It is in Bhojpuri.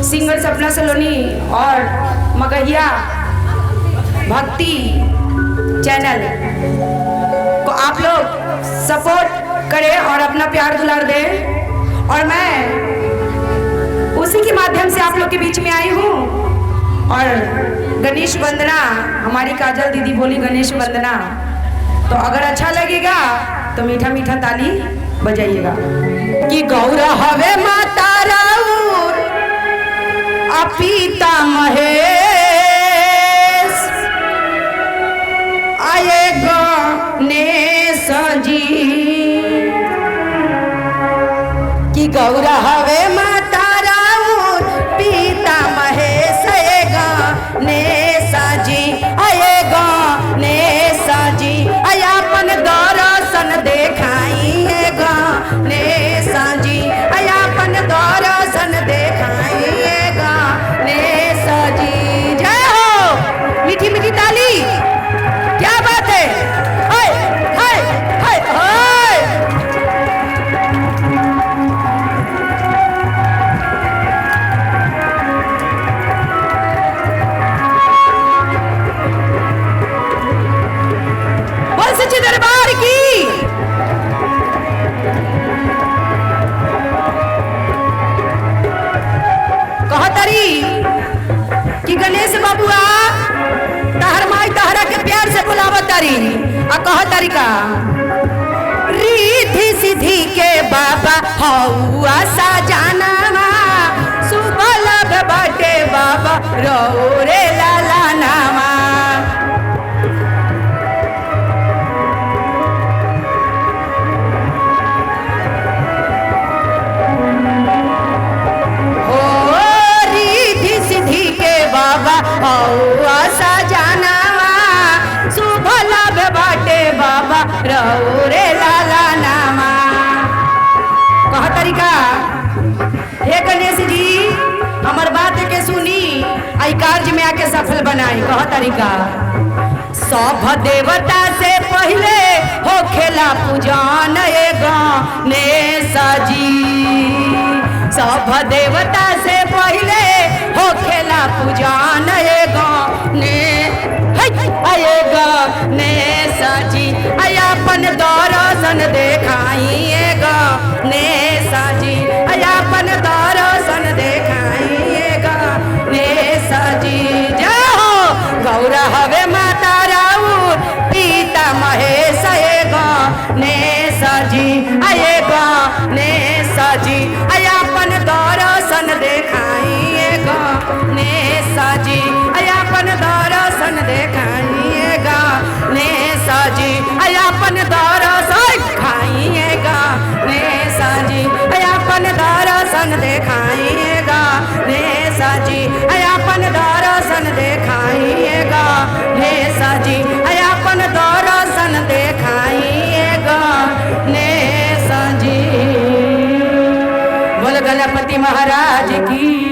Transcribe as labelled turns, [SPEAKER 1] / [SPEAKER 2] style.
[SPEAKER 1] सिंगर सपना सलोनी और मगहिया भक्ति चैनल को आप लोग सपोर्ट करें और अपना प्यार दुलार दें। और मैं उसी के माध्यम से आप लोग के बीच में आई हूँ। और गणेश वंदना हमारी काजल दीदी बोली गणेश वंदना, तो अगर अच्छा लगेगा तो मीठा मीठा ताली बजाइएगा। कि गौरा हवे माता राउर अपीता महेश आए गणेश जी। कि गौरा हवे माता राउर पीता महेश आए गणेश जी आए गणेश जी अपन दर्शन देखाइए गणेश जी अपन दर्शन देखाइए गणेश जी। जय हो। मीठी मीठी ताली, क्या बात है। हाय हाय हाय हाय। बोल सच्चे दरबार की। कि गणेश बाबुआ तहर माई तहरा के प्यार से बुलावत तारी आ कह तरीका रिद्धि सिद्धि के बाबा हौआ सजाना सुबह बाटे बाबा रो रे लाला नामा। सजानावा सुबह लाभ बाटे बाबा रहो रे लाला नामा। कह तरीका हे गणेश जी हमार बात के सुनी आई कार्य में आके सफल बनाई। कह तरीका सब देवता से पहले हो खेला पूजन गणेश जी। सब देवता से पहले हो खेला पूजन गणेश जी अपन दर्शन देखाइए गणेश जी अपन दर्शन देखाइए गणेश जी। जय हो। गौरा हवे माता राउर पीता महेश गणेश जी आए गणेश जी अपन दर्शन देखाइए गणेश जी अपन दर्शन देखाइए गणेश जी अपन दर्शन खाइए गणेश जी अपन दर्शन देखाइए गणेश जी अपन दर्शन देखाइए गणेश जी अपन दर्शन देखाइए गणेश जी। बोल गणपति महाराज की।